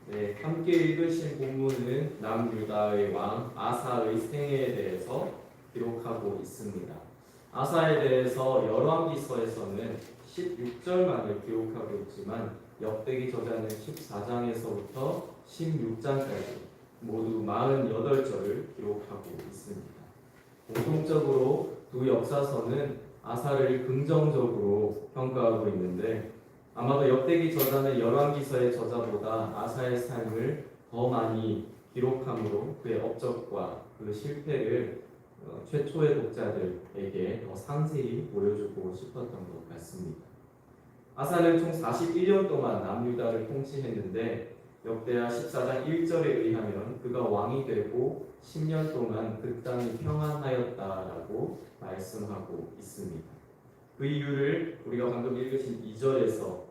네, 함께 읽으신 본문은 남유다의 왕 아사의 생애에 대해서 기록하고 있습니다. 아사에 대해서 열왕기서에서는 16절만을 기록하고 있지만 역대기 저자는 14장에서부터 16장까지 모두 48절을 기록하고 있습니다. 공통적으로 두 역사서는 아사를 긍정적으로 평가하고 있는데 아마도 역대기 저자는 열왕기서의 저자보다 아사의 삶을 더 많이 기록함으로 그의 업적과 그 실패를 최초의 독자들에게 더 상세히 보여주고 싶었던 것 같습니다. 아사는 총 41년 동안 남유다를 통치했는데 역대하 14장 1절에 의하면 그가 왕이 되고 10년 동안 그 땅이 평안하였다라고 말씀하고 있습니다. 그 이유를 우리가 방금 읽으신 2절에서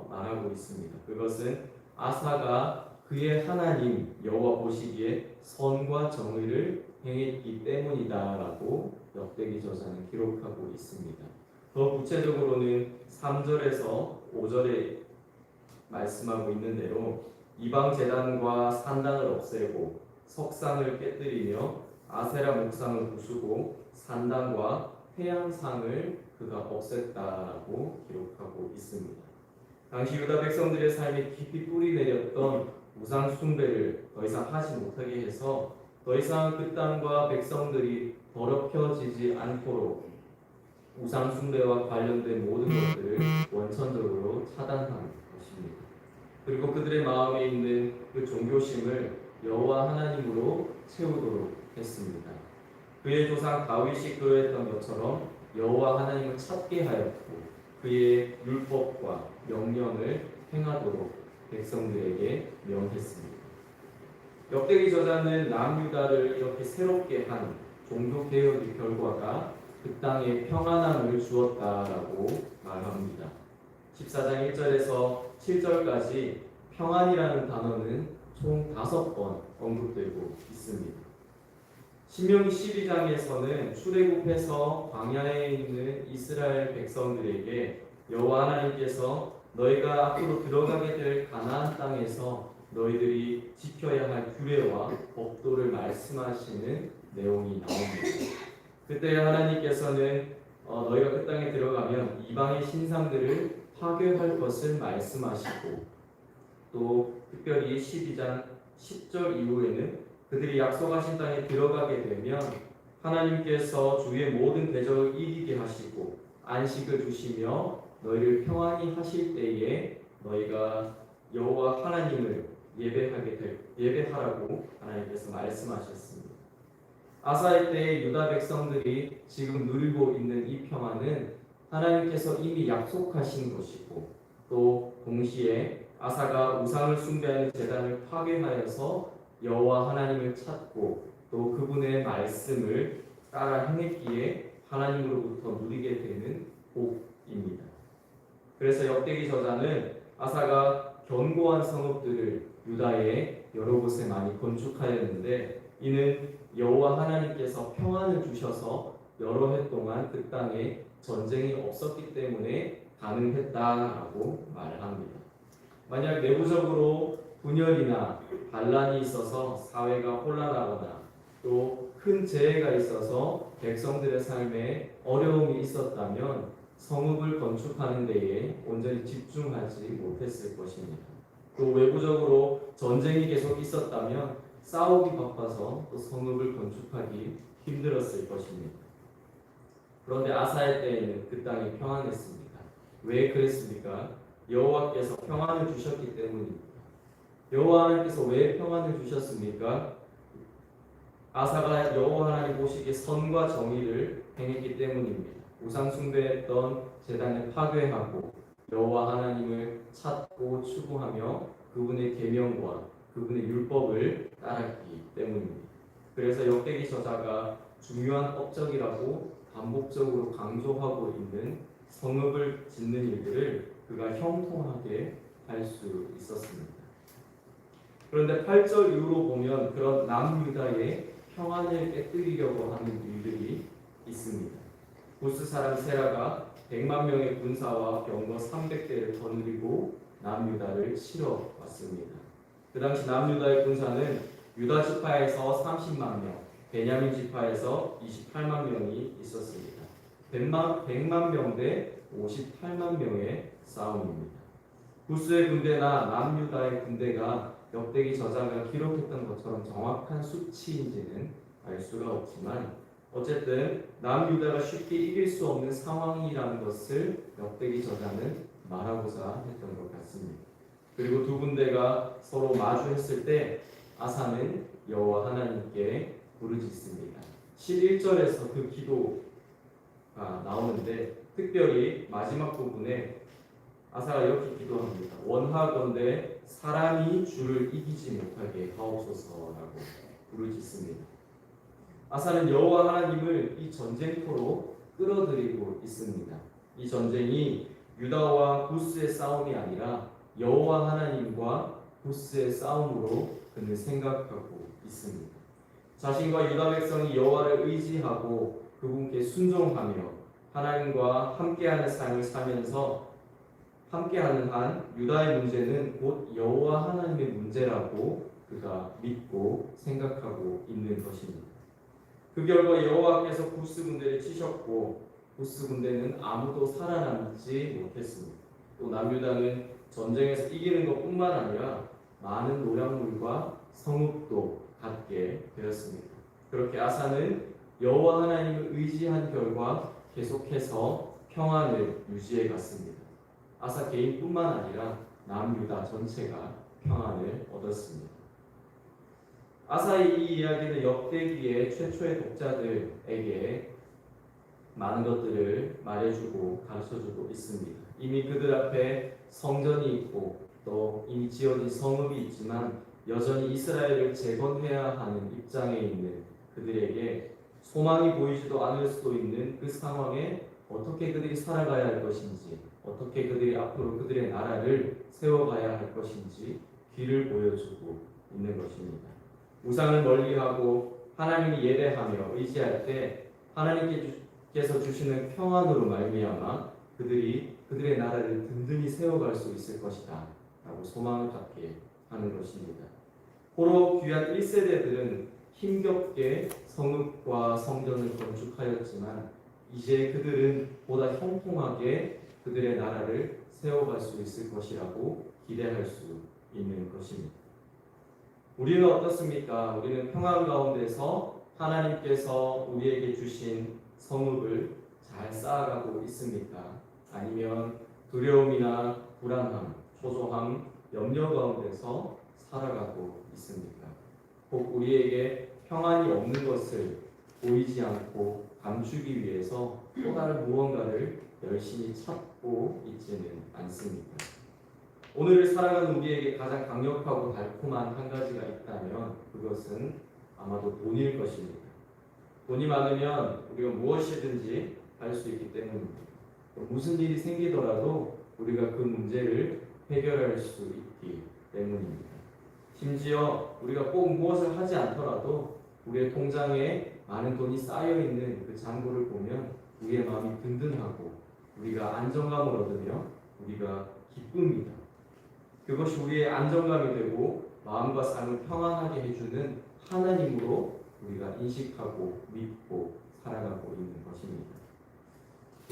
말하고 있습니다. 그것은 아사가 그의 하나님 여호와 보시기에 선과 정의를 행했기 때문이다라고 역대기 저자는 기록하고 있습니다. 더 구체적으로는 3절에서 5절에 말씀하고 있는 대로 이방 제단과 산당을 없애고 석상을 깨뜨리며 아세라 목상을 부수고 산당과 태양상을 그가 없앴다라고 기록하고 있습니다. 당시 유다 백성들의 삶에 깊이 뿌리 내렸던 우상 숭배를 더 이상 하지 못하게 해서 더 이상 그 땅과 백성들이 더럽혀지지 않도록 우상 숭배와 관련된 모든 것들을 원천적으로 차단한 것입니다. 그리고 그들의 마음에 있는 그 종교심을 여호와 하나님으로 채우도록 했습니다. 그의 조상 다윗이 그러했던 것처럼 여호와 하나님을 찾게 하였고 그의 율법과 명령을 행하도록 백성들에게 명했습니다. 역대기 저자는 남유다를 이렇게 새롭게 한 종교 개혁의 결과가 그 땅에 평안함을 주었다라고 말합니다. 14장 1절에서 7절까지 평안이라는 단어는 총 5번 언급되고 있습니다. 신명기 12장에서는 출애굽해서 광야에 있는 이스라엘 백성들에게 여호와 하나님께서 너희가 앞으로 들어가게 될 가나안 땅에서 너희들이 지켜야 할 규례와 법도를 말씀하시는 내용이 나옵니다. 그때 하나님께서는 너희가 그 땅에 들어가면 이방의 신상들을 파괴할 것을 말씀하시고 또 특별히 12장 10절 이후에는 그들이 약속하신 땅에 들어가게 되면 하나님께서 주의 모든 대적을 이기게 하시고 안식을 주시며 너희를 평안히 하실 때에 너희가 여호와 하나님을 예배하라고 하나님께서 말씀하셨습니다. 아사의 때에 유다 백성들이 지금 누리고 있는 이 평안은 하나님께서 이미 약속하신 것이고 또 동시에 아사가 우상을 숭배하는 제단을 파괴하여서 여호와 하나님을 찾고 또 그분의 말씀을 따라 행했기에 하나님으로부터 누리게 되는 복입니다. 그래서 역대기 저자는 아사가 견고한 성읍들을 유다의 여러 곳에 많이 건축하였는데 이는 여호와 하나님께서 평안을 주셔서 여러 해 동안 그 땅에 전쟁이 없었기 때문에 가능했다라고 말합니다. 만약 내부적으로 분열이나 반란이 있어서 사회가 혼란하거나 또 큰 재해가 있어서 백성들의 삶에 어려움이 있었다면 성읍을 건축하는 데에 온전히 집중하지 못했을 것입니다. 또 외부적으로 전쟁이 계속 있었다면 싸우기 바빠서 또 성읍을 건축하기 힘들었을 것입니다. 그런데 아사의 때에는 그 땅이 평안했습니다. 왜 그랬습니까? 여호와께서 평안을 주셨기 때문입니다. 여호와 하나님께서 왜 평안을 주셨습니까? 아사가 여호와 하나님 보시기에 선과 정의를 행했기 때문입니다. 우상 숭배했던 제단을 파괴하고 여호와 하나님을 찾고 추구하며 그분의 계명과 그분의 율법을 따랐기 때문입니다. 그래서 역대기 저자가 중요한 업적이라고 반복적으로 강조하고 있는 성읍을 짓는 일들을 그가 형통하게 할 수 있었습니다. 그런데 8절 이후로 보면 그런 남유다의 평안을 깨뜨리려고 하는 일들이 있습니다. 부스 사람 세라가 100만 명의 군사와 병거 300대를 거느리고 남유다를 치러 왔습니다. 그 당시 남유다의 군사는 유다 지파에서 30만 명, 베냐민 지파에서 28만 명이 있었습니다. 100만 명 대 58만 명의 싸움입니다. 구스의 군대나 남유다의 군대가 역대기 저자가 기록했던 것처럼 정확한 수치인지는 알 수가 없지만 어쨌든 남유다가 쉽게 이길 수 없는 상황이라는 것을 역대기 저자는 말하고자 했던 것 같습니다. 그리고 두 군대가 서로 마주했을 때 아사는 여호와 하나님께 부르짖습니다. 11절에서 그 기도가 나오는데 특별히 마지막 부분에 아사가 이렇게 기도합니다. 원하건대 사람이 주를 이기지 못하게 하옵소서라고 부르짖습니다. 아사는 여호와 하나님을 이 전쟁터로 끌어들이고 있습니다. 이 전쟁이 유다와 구스의 싸움이 아니라 여호와 하나님과 구스의 싸움으로 그는 생각하고 있습니다. 자신과 유다 백성이 여호와를 의지하고 그분께 순종하며 하나님과 함께하는 삶을 살면서 함께하는 한 유다의 문제는 곧 여호와 하나님의 문제라고 그가 믿고 생각하고 있는 것입니다. 그 결과 여호와께서 구스 군대를 치셨고 구스 군대는 아무도 살아남지 못했습니다. 또 남유다는 전쟁에서 이기는 것뿐만 아니라 많은 노략물과 성읍도 갖게 되었습니다. 그렇게 아사는 여호와 하나님을 의지한 결과 계속해서 평안을 유지해 갔습니다. 아사 개인뿐만 아니라 남유다 전체가 평안을 얻었습니다. 아사의 이 이야기는 역대기의 최초의 독자들에게 많은 것들을 말해주고 가르쳐주고 있습니다. 이미 그들 앞에 성전이 있고 또 이미 지어진 성읍이 있지만 여전히 이스라엘을 재건해야 하는 입장에 있는 그들에게 소망이 보이지도 않을 수도 있는 그 상황에 어떻게 그들이 살아가야 할 것인지, 어떻게 그들이 앞으로 그들의 나라를 세워가야 할 것인지 길을 보여주고 있는 것입니다. 우상을 멀리하고 하나님을 예배하며 의지할 때 하나님께서 주시는 평안으로 말미암아 그들이 그들의 나라를 든든히 세워갈 수 있을 것이다 라고 소망을 갖게 하는 것입니다. 호로 귀한 1세대들은 힘겹게 성읍과 성전을 건축하였지만 이제 그들은 보다 형통하게 그들의 나라를 세워갈 수 있을 것이라고 기대할 수 있는 것입니다. 우리는 어떻습니까? 우리는 평안 가운데서 하나님께서 우리에게 주신 성읍을 잘 쌓아가고 있습니까? 아니면 두려움이나 불안함, 초조함, 염려 가운데서 살아가고 있습니까? 혹 우리에게 평안이 없는 것을 보이지 않고 감추기 위해서 또 다른 무언가를 열심히 찾고 있지는 않습니까? 오늘을 살아가는 우리에게 가장 강력하고 달콤한 한 가지가 있다면 그것은 아마도 돈일 것입니다. 돈이 많으면 우리가 무엇이든지 할 수 있기 때문입니다. 무슨 일이 생기더라도 우리가 그 문제를 해결할 수 있기 때문입니다. 심지어 우리가 꼭 무엇을 하지 않더라도 우리의 통장에 많은 돈이 쌓여있는 그 잔고를 보면 우리의 마음이 든든하고 우리가 안정감을 얻으며 우리가 기쁩니다. 그것이 우리의 안정감이 되고 마음과 삶을 평안하게 해주는 하나님으로 우리가 인식하고 믿고 살아가고 있는 것입니다.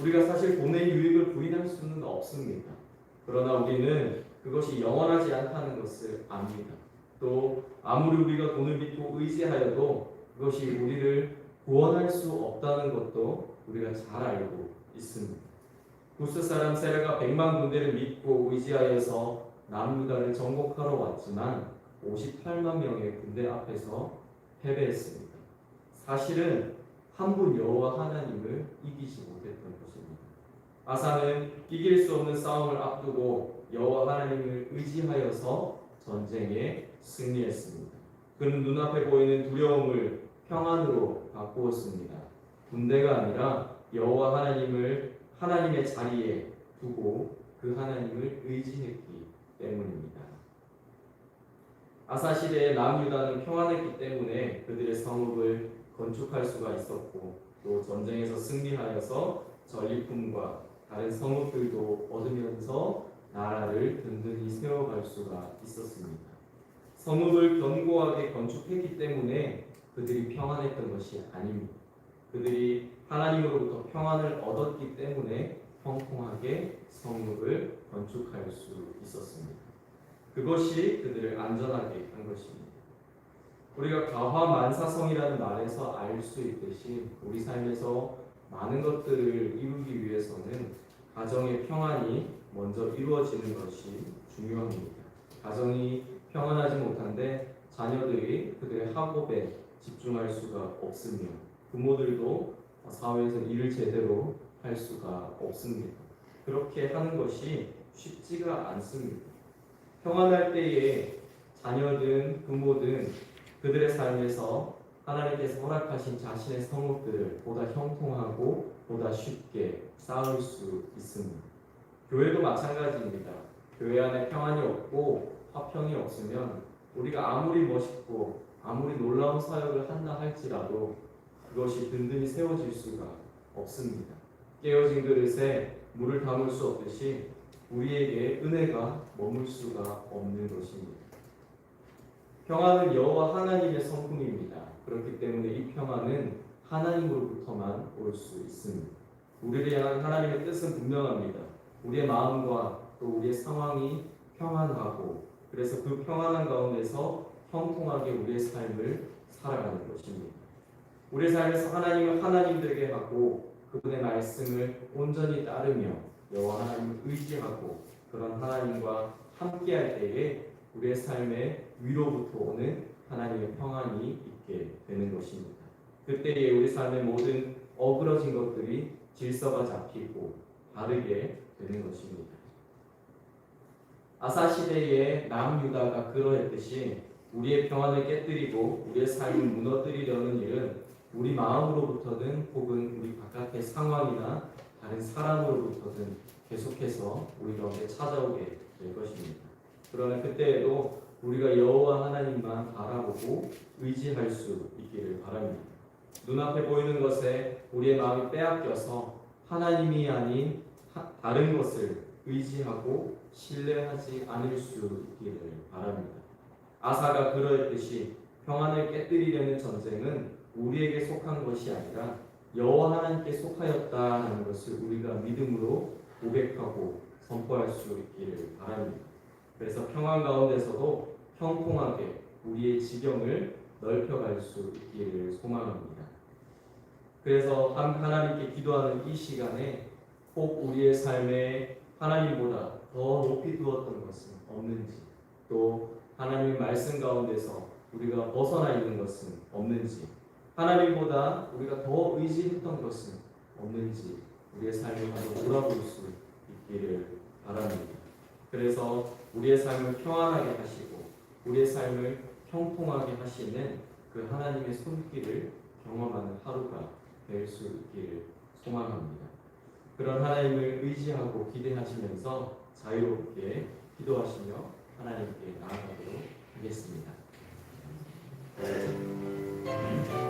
우리가 사실 돈의 유익을 부인할 수는 없습니다. 그러나 우리는 그것이 영원하지 않다는 것을 압니다. 또 아무리 우리가 돈을 믿고 의지하여도 그것이 우리를 구원할 수 없다는 것도 우리가 잘 알고 있습니다. 구스 사람 세라가 100만 군대를 믿고 의지하여서 남유다를 정복하러 왔지만 58만 명의 군대 앞에서 패배했습니다. 사실은 한 분 여호와 하나님을 이기지 못했던 것입니다. 아사는 이길 수 없는 싸움을 앞두고 여호와 하나님을 의지하여서 전쟁에 승리했습니다. 그는 눈앞에 보이는 두려움을 평안으로 바꾸었습니다. 군대가 아니라 여호와 하나님을 하나님의 자리에 두고 그 하나님을 의지했기 때문입니다. 아사 시대의 남유다는 평안했기 때문에 그들의 성읍을 건축할 수가 있었고 또 전쟁에서 승리하여서 전리품과 다른 성읍들도 얻으면서 나라를 든든히 세워갈 수가 있었습니다. 성읍을 견고하게 건축했기 때문에 그들이 평안했던 것이 아닙니다. 그들이 하나님으로부터 평안을 얻었기 때문에 평통하게 성읍을 건축할 수 있었습니다. 그것이 그들을 안전하게 한 것입니다. 우리가 가화만사성이라는 말에서 알 수 있듯이 우리 삶에서 많은 것들을 이루기 위해서는 가정의 평안이 먼저 이루어지는 것이 중요합니다. 가정이 평안하지 못한데 자녀들이 그들의 학업에 집중할 수가 없으며 부모들도 사회에서 일을 제대로 할 수가 없습니다. 그렇게 하는 것이 쉽지가 않습니다. 평안할 때에 자녀든 부모든 그들의 삶에서 하나님께서 허락하신 자신의 성읍들을 보다 형통하고 보다 쉽게 쌓을 수 있습니다. 교회도 마찬가지입니다. 교회 안에 평안이 없고 화평이 없으면 우리가 아무리 멋있고 아무리 놀라운 사역을 한다 할지라도 그것이 든든히 세워질 수가 없습니다. 깨어진 그릇에 물을 담을 수 없듯이 우리에게 은혜가 머물 수가 없는 것입니다. 평안은 여호와 하나님의 성품입니다. 그렇기 때문에 이 평안은 하나님으로부터만 올 수 있습니다. 우리를 향한 하나님의 뜻은 분명합니다. 우리의 마음과 또 우리의 상황이 평안하고 그래서 그 평안한 가운데서 형통하게 우리의 삶을 살아가는 것입니다. 우리의 삶에서 하나님을 하나님되게 하고 그분의 말씀을 온전히 따르며 여호와 하나님을 의지하고 그런 하나님과 함께할 때에 우리의 삶에 위로부터 오는 하나님의 평안이 있게 되는 것입니다. 그때에 우리 삶의 모든 어그러진 것들이 질서가 잡히고 바르게 되는 것입니다. 아사 시대의 남유다가 그러했듯이 우리의 평안을 깨뜨리고 우리의 삶을 무너뜨리려는 일은 우리 마음으로부터든 혹은 우리 바깥의 상황이나 다른 사람으로부터든 계속해서 우리 가운데 찾아오게 될 것입니다. 그러나 그때에도 우리가 여호와 하나님만 바라보고 의지할 수 있기를 바랍니다. 눈앞에 보이는 것에 우리의 마음이 빼앗겨서 하나님이 아닌 다른 것을 의지하고 신뢰하지 않을 수 있기를 바랍니다. 아사가 그러했듯이 평안을 깨뜨리려는 전쟁은 우리에게 속한 것이 아니라 여호와 하나님께 속하였다는 것을 우리가 믿음으로 고백하고 선포할 수 있기를 바랍니다. 그래서 평안 가운데서도 형통하게 우리의 지경을 넓혀갈 수 있기를 소망합니다. 그래서 하나님께 기도하는 이 시간에 혹 우리의 삶에 하나님보다 더 높이 두었던 것은 없는지, 또 하나님의 말씀 가운데서 우리가 벗어나 있는 것은 없는지, 하나님보다 우리가 더 의지했던 것은 없는지 우리의 삶을 한번 돌아볼 수 있기를 바랍니다. 그래서 우리의 삶을 평안하게 하시고 우리의 삶을 형통하게 하시는 그 하나님의 손길을 경험하는 하루가 될 수 있기를 소망합니다. 그런 하나님을 의지하고 기대하시면서 자유롭게 기도하시며 하나님께 나아가도록 하겠습니다.